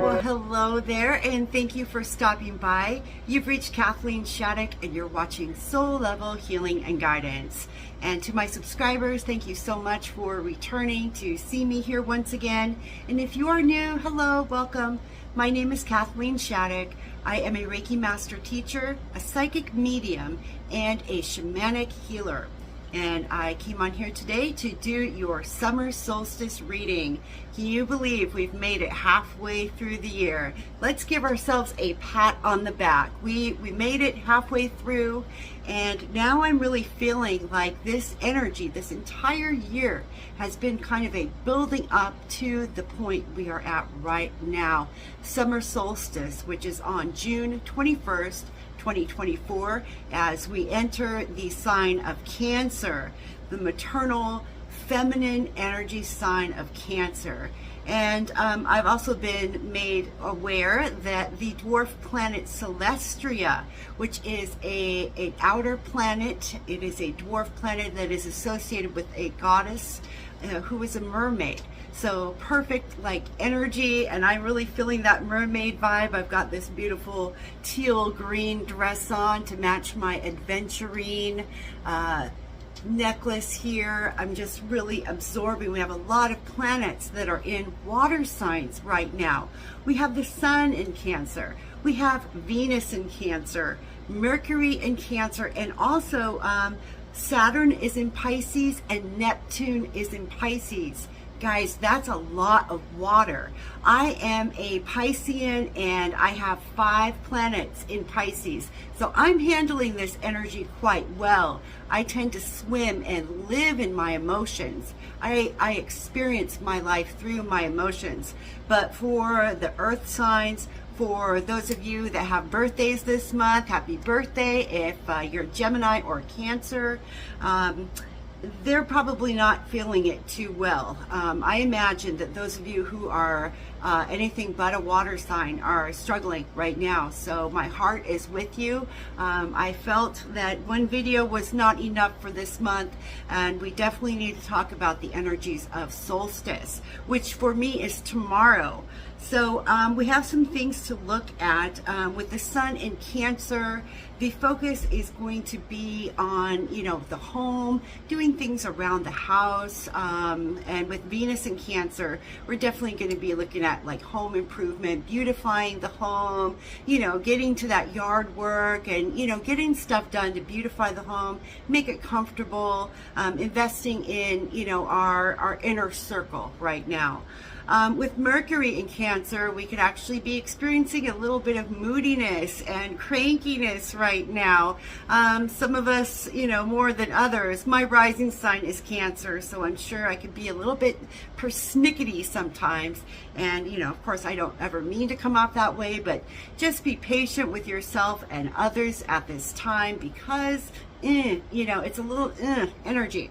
Well, hello there, and thank you for stopping by. You've reached Kathleen Shattuck, and you're watching Soul Level Healing and Guidance. And to my subscribers, thank you so much for returning to see me here once again. And if you are new, hello, welcome. My name is Kathleen Shattuck. I am a Reiki Master Teacher, a psychic medium, and a shamanic healer. And I came on here today to do your summer solstice reading. Can you believe we've made it halfway through the year? Let's give ourselves a pat on the back. We made it halfway through, and now I'm really feeling like this energy, this entire year has been kind of a building up to the point we are at right now. Summer solstice, which is on June 21st, 2024, as we enter the sign of Cancer, the maternal feminine energy sign of Cancer. And I've also been made aware that the dwarf planet Celestria, which is an outer planet, it is a dwarf planet that is associated with a goddess who is a mermaid. So perfect like energy, and I'm really feeling that mermaid vibe. I've got this beautiful teal green dress on to match my adventurine necklace here. I'm just really absorbing. We have a lot of planets that are in water signs right now. We have the sun in Cancer. We have Venus in Cancer, Mercury in Cancer, and also Saturn is in Pisces and Neptune is in Pisces. Guys, that's a lot of water. I am a Piscean and I have 5 planets in Pisces. So I'm handling this energy quite well. I tend to swim and live in my emotions. I experience my life through my emotions. But for the earth signs, for those of you that have birthdays this month, happy birthday. If you're Gemini or Cancer, they're probably not feeling it too well. I imagine that those of you who are anything but a water sign are struggling right now. So my heart is with you. I felt that one video was not enough for this month, and we definitely need to talk about the energies of solstice, which for me is tomorrow. So we have some things to look at. With the sun in Cancer, the focus is going to be on, the home, doing things around the house. And with Venus in Cancer, we're definitely going to be looking at like home improvement, beautifying the home, getting to that yard work and, getting stuff done to beautify the home, make it comfortable, investing in, our inner circle right now. With Mercury in Cancer, we could actually be experiencing a little bit of moodiness and crankiness right now. Some of us, more than others. My rising sign is Cancer, so I'm sure I could be a little bit persnickety sometimes. And, of course, I don't ever mean to come off that way, but just be patient with yourself and others at this time because it's a little energy.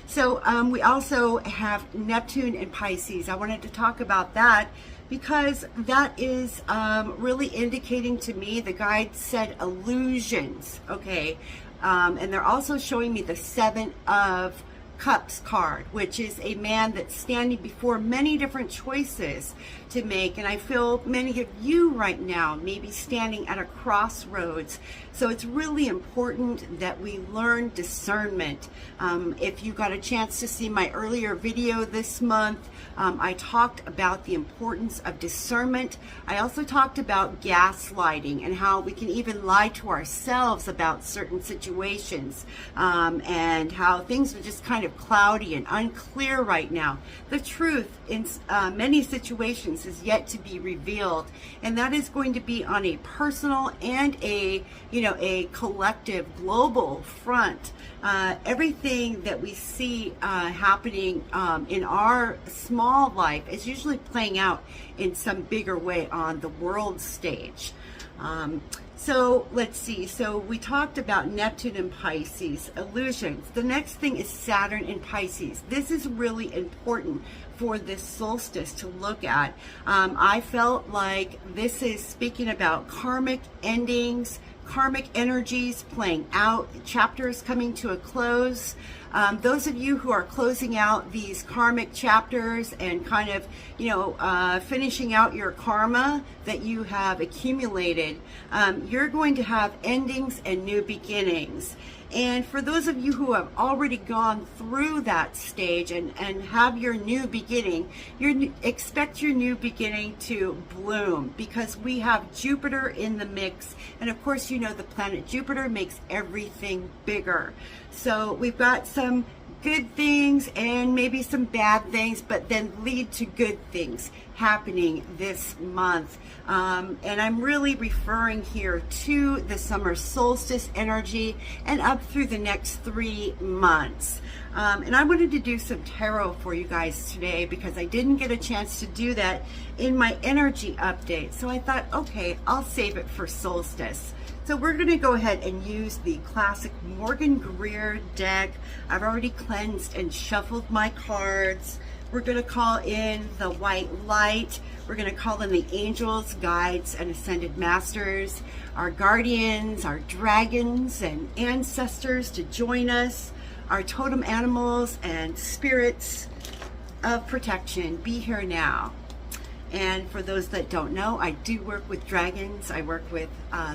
So we also have Neptune in Pisces. I wanted to talk about that because that is really indicating to me, the guide said illusions, okay? And they're also showing me the 7 of Cups card, which is a man that's standing before many different choices to make. And I feel many of you right now may be standing at a crossroads. So it's really important that we learn discernment. If you got a chance to see my earlier video this month, I talked about the importance of discernment. I also talked about gaslighting and how we can even lie to ourselves about certain situations, and how things are just kind of cloudy and unclear right now. The truth in many situations is yet to be revealed, and that is going to be on a personal and a collective global front. Everything that we see happening in our small life is usually playing out in some bigger way on the world stage. So let's see. So we talked about Neptune and Pisces, illusions. The next thing is Saturn in Pisces. This is really important for this solstice to look at. I felt like this is speaking about karmic endings, karmic energies playing out, chapters coming to a close. Those of you who are closing out these karmic chapters and kind of, finishing out your karma that you have accumulated, you're going to have endings and new beginnings. And for those of you who have already gone through that stage and have your new beginning, expect your new beginning to bloom, because we have Jupiter in the mix. And of course, the planet Jupiter makes everything bigger. So we've got some good things and maybe some bad things, but then lead to good things happening this month. And I'm really referring here to the summer solstice energy and up through the next 3 months. And I wanted to do some tarot for you guys today because I didn't get a chance to do that in my energy update. So I thought, okay, I'll save it for solstice. So we're going to go ahead and use the classic Morgan Greer deck. I've already cleansed and shuffled my cards. We're going to call in the white light. We're going to call in the angels, guides, and ascended masters, our guardians, our dragons, and ancestors to join us, our totem animals and spirits of protection. Be here now. And for those that don't know, I do work with dragons. I work with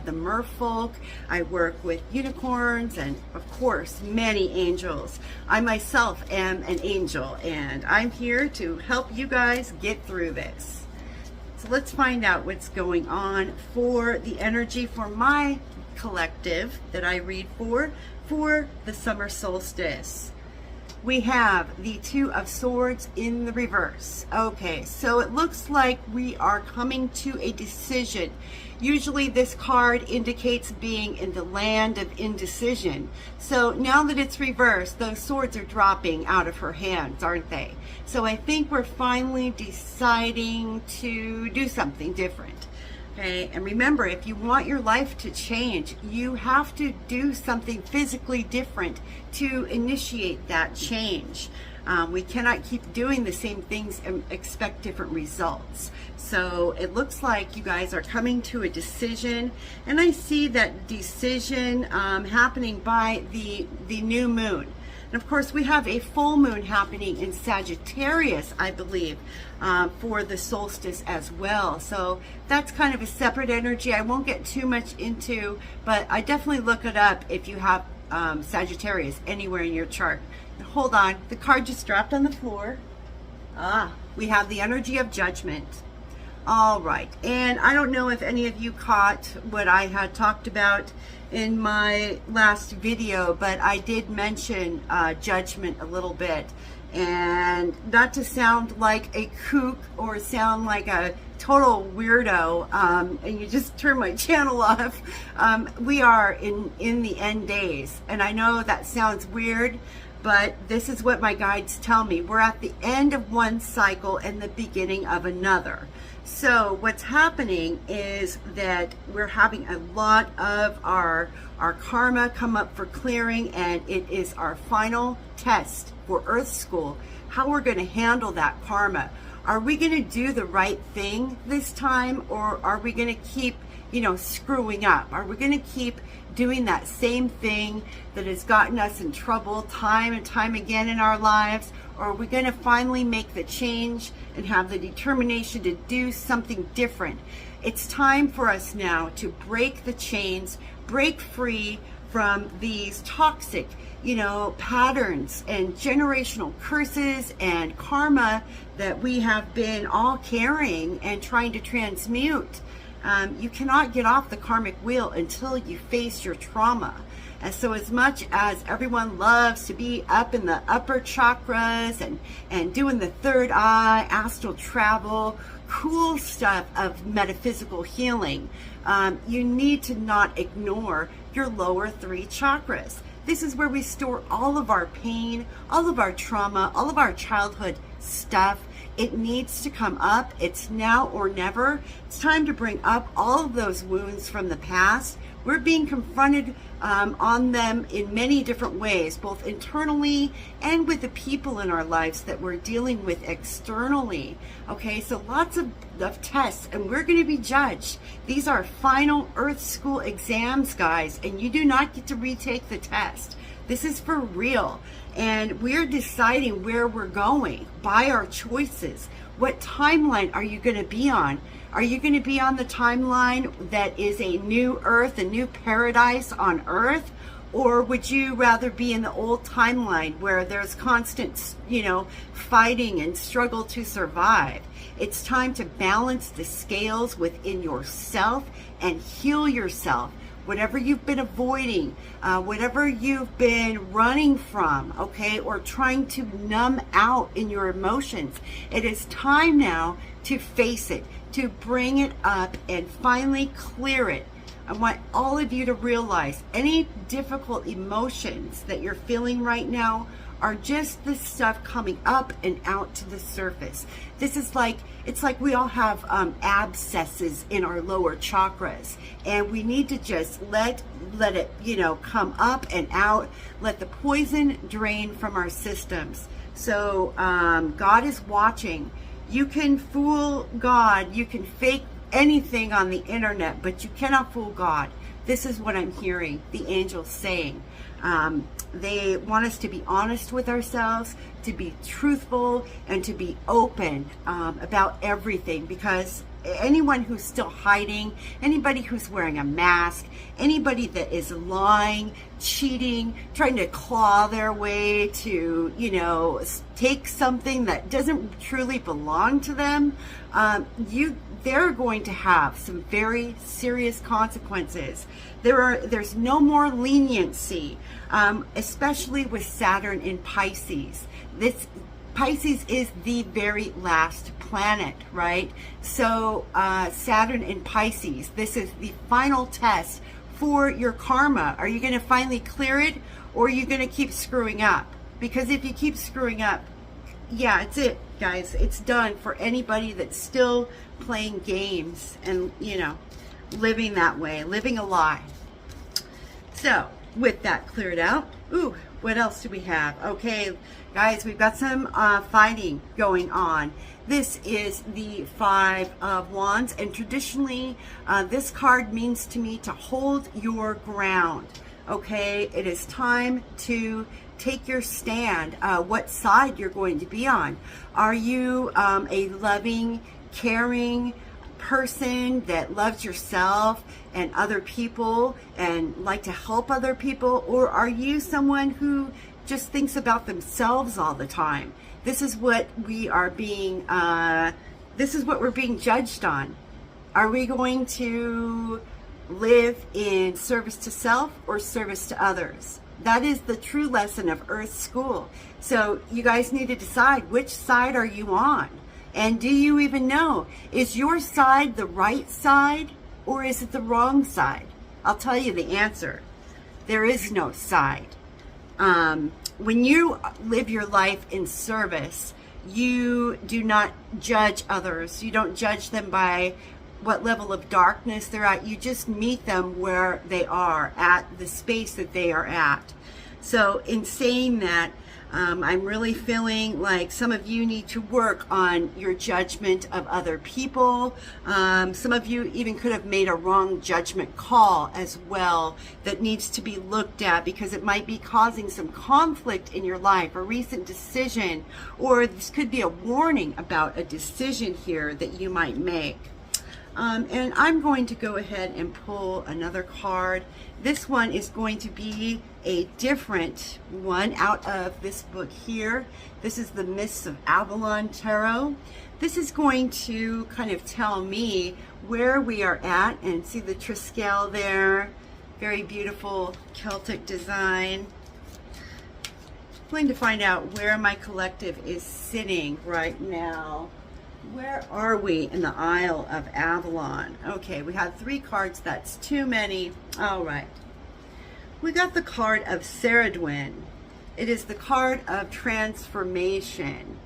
the merfolk. I work with unicorns and, of course, many angels. I myself am an angel, and I'm here to help you guys get through this. So let's find out what's going on for the energy for my collective that I read for the summer solstice. We have the Two of Swords in the reverse. Okay, so it looks like we are coming to a decision. Usually this card indicates being in the land of indecision. So now that it's reversed, those swords are dropping out of her hands, aren't they? So I think we're finally deciding to do something different. Okay, and remember, if you want your life to change, you have to do something physically different to initiate that change. We cannot keep doing the same things and expect different results. So it looks like you guys are coming to a decision, and I see that decision happening by the new moon. And of course, we have a full moon happening in Sagittarius, I believe, for the solstice as well. So that's kind of a separate energy I won't get too much into, but I definitely look it up if you have Sagittarius anywhere in your chart. Now, hold on, the card just dropped on the floor. We have the energy of judgment. All right, and I don't know if any of you caught what I had talked about in my last video, but I did mention judgment a little bit, and not to sound like a kook or sound like a total weirdo, and you just turn my channel off. We are in the end days, and I know that sounds weird, but this is what my guides tell me. We're at the end of one cycle and the beginning of another. So what's happening is that we're having a lot of our karma come up for clearing, and it is our final test for Earth School, how we're going to handle that karma. Are we going to do the right thing this time, or are we going to keep, screwing up? Are we going to keep doing that same thing that has gotten us in trouble time and time again in our lives? Or are we going to finally make the change and have the determination to do something different? It's time for us now to break the chains, break free from these toxic, patterns and generational curses and karma that we have been all carrying and trying to transmute. You cannot get off the karmic wheel until you face your trauma. And so as much as everyone loves to be up in the upper chakras and doing the third eye, astral travel, cool stuff of metaphysical healing, you need to not ignore your lower 3 chakras. This is where we store all of our pain, all of our trauma, all of our childhood stuff. It needs to come up. It's now or never. It's time to bring up all of those wounds from the past. We're being confronted on them in many different ways, both internally and with the people in our lives that we're dealing with externally. Okay, so lots of tests, and we're going to be judged. These are final Earth School exams, guys, and you do not get to retake the test. This is for real. And we're deciding where we're going by our choices. What timeline are you going to be on? Are you going to be on the timeline that is a new earth, a new paradise on earth? Or would you rather be in the old timeline where there's constant, fighting and struggle to survive? It's time to balance the scales within yourself and heal yourself. Whatever you've been avoiding, whatever you've been running from, okay, or trying to numb out in your emotions, it is time now to face it, to bring it up and finally clear it. I want all of you to realize any difficult emotions that you're feeling right now are just the stuff coming up and out to the surface. This is like, it's like we all have abscesses in our lower chakras, and we need to just let it, come up and out, let the poison drain from our systems. So God is watching. You can fool God, you can fake anything on the internet, but you cannot fool God. This is what I'm hearing the angels saying. They want us to be honest with ourselves, to be truthful, and to be open about everything, because anyone who's still hiding, anybody who's wearing a mask, anybody that is lying, cheating, trying to claw their way to, take something that doesn't truly belong to them, they're going to have some very serious consequences. There's no more leniency, especially with Saturn in Pisces. Pisces is the very last planet, right? So Saturn in Pisces, this is the final test for your karma. Are you going to finally clear it, or are you going to keep screwing up? Because if you keep screwing up, yeah, it's it, guys. It's done for anybody that's still playing games and, living that way, living a lie. So, with that cleared out, ooh, what else do we have? Okay, guys, we've got some fighting going on. This is the Five of Wands, and traditionally, this card means to me to hold your ground. Okay, it is time to take your stand, what side you're going to be on. Are you a loving, caring person that loves yourself and other people and like to help other people? Or are you someone who just thinks about themselves all the time? This is what we are being, this is what we're being judged on. Are we going to live in service to self or service to others? That is the true lesson of Earth School. So you guys need to decide, which side are you on? And do you even know, is your side the right side or is it the wrong side? I'll tell you the answer. There is no side. When you live your life in service, you do not judge others. You don't judge them by what level of darkness they're at. You just meet them where they are, at the space that they are at. So in saying that, I'm really feeling like some of you need to work on your judgment of other people. Some of you even could have made a wrong judgment call as well that needs to be looked at, because it might be causing some conflict in your life, a recent decision, or this could be a warning about a decision here that you might make. And I'm going to go ahead and pull another card. This one is going to be a different one out of this book here. This is the Mists of Avalon Tarot. This is going to kind of tell me where we are at, and see the Triskel there. Very beautiful Celtic design. I'm going to find out where my collective is sitting right now. Where are we in the Isle of Avalon? Okay, we had 3 cards. That's too many. All right. We got the card of Ceridwen. It is the card of transformation.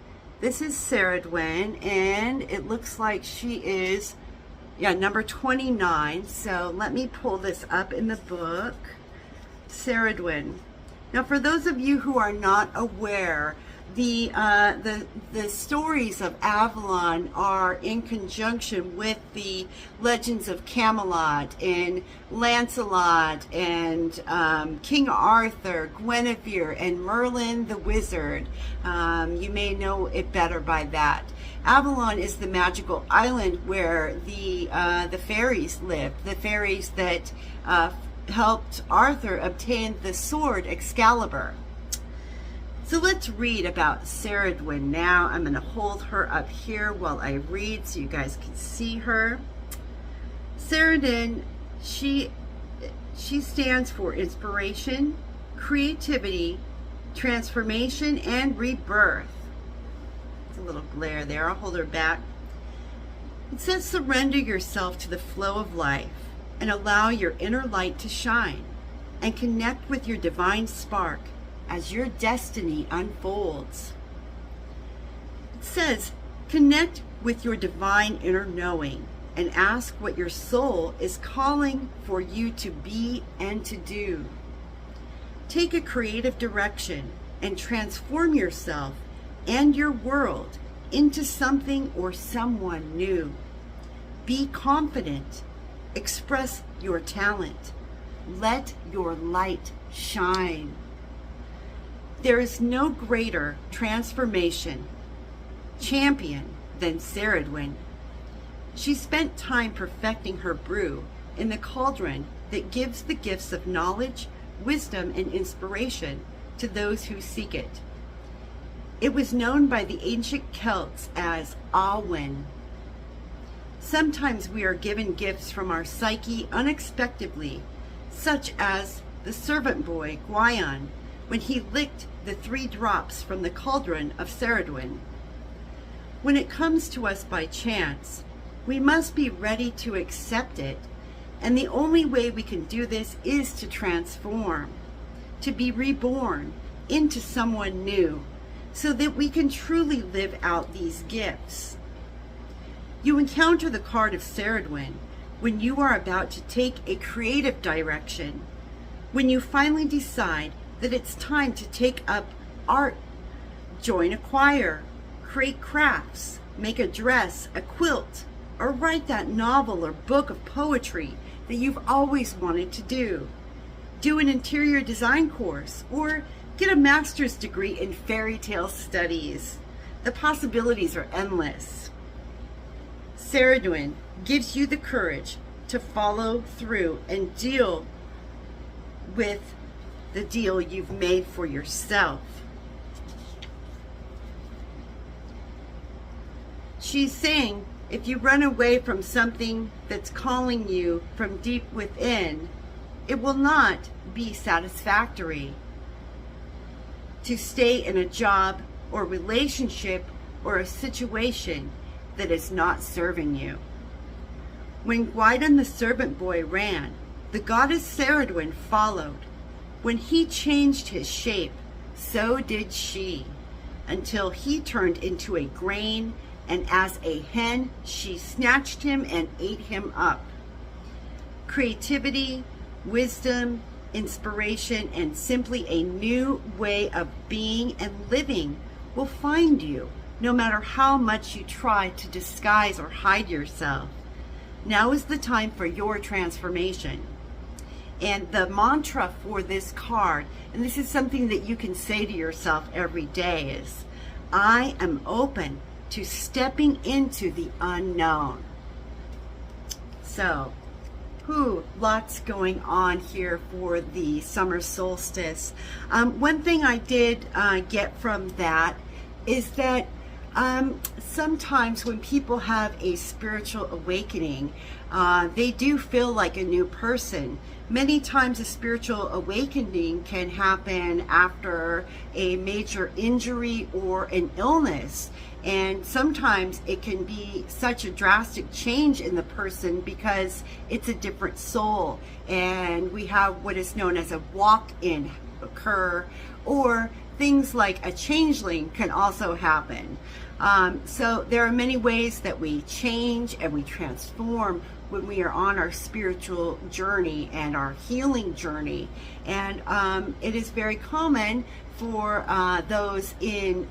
This is Ceridwen, and it looks like she is, number 29. So let me pull this up in the book. Ceridwen. Now, for those of you who are not aware, the stories of Avalon are in conjunction with the legends of Camelot and Lancelot and King Arthur, Guinevere, and Merlin the Wizard. You may know it better by that. Avalon is the magical island where the fairies lived, the fairies that helped Arthur obtain the sword Excalibur. So let's read about Ceridwen now. I'm going to hold her up here while I read so you guys can see her. Ceridwen, she stands for inspiration, creativity, transformation, and rebirth. It's a little glare there. I'll hold her back. It says surrender yourself to the flow of life and allow your inner light to shine and connect with your divine spark as your destiny unfolds. It says, connect with your divine inner knowing and ask what your soul is calling for you to be and to do. Take a creative direction and transform yourself and your world into something or someone new. Be confident. Express your talent. Let your light shine. There is no greater transformation champion than Ceridwen. She spent time perfecting her brew in the cauldron that gives the gifts of knowledge, wisdom, and inspiration to those who seek it. It was known by the ancient Celts as Awen. Sometimes we are given gifts from our psyche unexpectedly, such as the servant boy Gwion, when he licked the 3 drops from the cauldron of Ceridwen. When it comes to us by chance, we must be ready to accept it, and the only way we can do this is to transform, to be reborn into someone new, so that we can truly live out these gifts. You encounter the card of Ceridwen when you are about to take a creative direction, when you finally decide that it's time to take up art, join a choir, create crafts, make a dress, a quilt, or write that novel or book of poetry that you've always wanted to do. Do an interior design course, or get a master's degree in fairy tale studies. The possibilities are endless. Ceridwen gives you the courage to follow through and deal with the deal you've made for yourself. She's saying if you run away from something that's calling you from deep within, it will not be satisfactory to stay in a job or relationship or a situation that is not serving you. When Gwydion the servant boy ran, the goddess Ceridwen followed. When he changed his shape, so did she, until he turned into a grain, and as a hen, she snatched him and ate him up. Creativity, wisdom, inspiration, and simply a new way of being and living will find you, no matter how much you try to disguise or hide yourself. Now is the time for your transformation. And the mantra for this card, and this is something that you can say to yourself every day, is, I am open to stepping into the unknown. So, lots going on here for the summer solstice. One thing I did get from that is that sometimes when people have a spiritual awakening, they do feel like a new person. Many times a spiritual awakening can happen after a major injury or an illness. And sometimes it can be such a drastic change in the person because it's a different soul. And we have what is known as a walk-in occur, or things like a changeling can also happen. So there are many ways that we change and we transform when we are on our spiritual journey and our healing journey. And it is very common for those in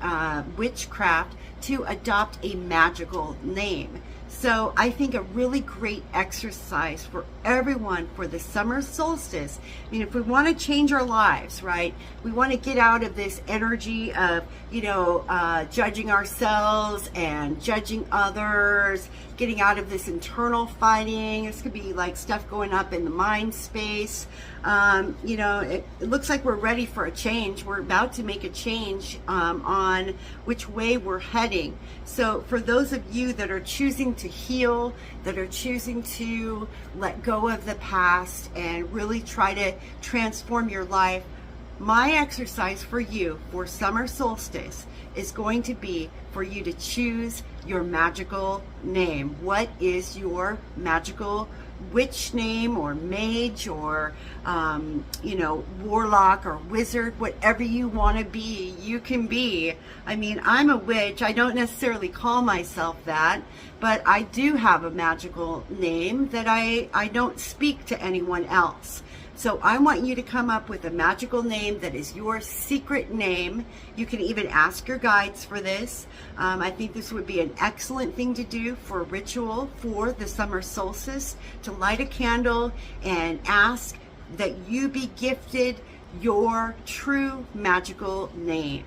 witchcraft to adopt a magical name. So I think a really great exercise for everyone for the summer solstice, I mean, if we want to change our lives, right? We want to get out of this energy of, judging ourselves and judging others, getting out of this internal fighting. This could be like stuff going up in the mind space. It looks like we're ready for a change. We're about to make a change on which way we're heading. So for those of you that are choosing to heal, that are choosing to let go of the past and really try to transform your life, my exercise for you for summer solstice is going to be for you to choose your magical name. What is your magical witch name or mage or warlock or wizard? Whatever you want to be, you can be. I mean, I'm a witch. I don't necessarily call myself that, but I do have a magical name that I don't speak to anyone else. So I want you to come up with a magical name that is your secret name. You can even ask your guides for this. I think this would be an excellent thing to do for a ritual for the summer solstice, to light a candle and ask that you be gifted your true magical name.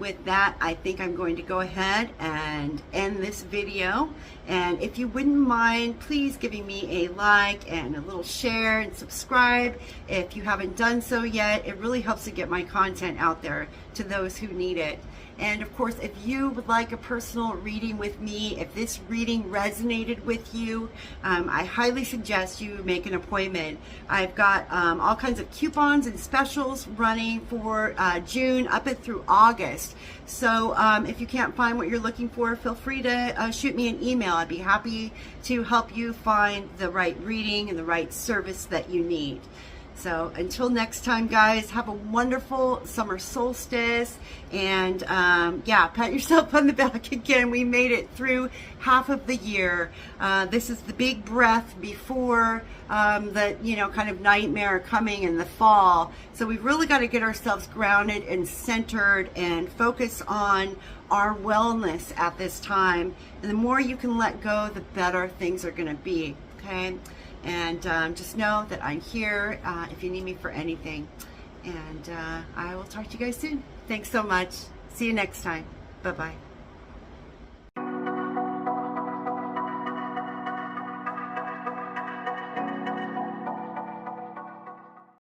With that, I think I'm going to go ahead and end this video. And if you wouldn't mind, please giving me a like and a little share and subscribe if you haven't done so yet. It really helps to get my content out there to those who need it. And of course, if you would like a personal reading with me, if this reading resonated with you, I highly suggest you make an appointment. I've got all kinds of coupons and specials running for June up and through August. So if you can't find what you're looking for, feel free to shoot me an email. I'd be happy to help you find the right reading and the right service that you need. So until next time, guys, have a wonderful summer solstice. And pat yourself on the back again. We made it through half of the year. This is the big breath before the kind of nightmare coming in the fall. So we've really got to get ourselves grounded and centered and focus on our wellness at this time. And the more you can let go, the better things are going to be. Okay. And just know that I'm here if you need me for anything. And I will talk to you guys soon. Thanks so much. See you next time. Bye-bye.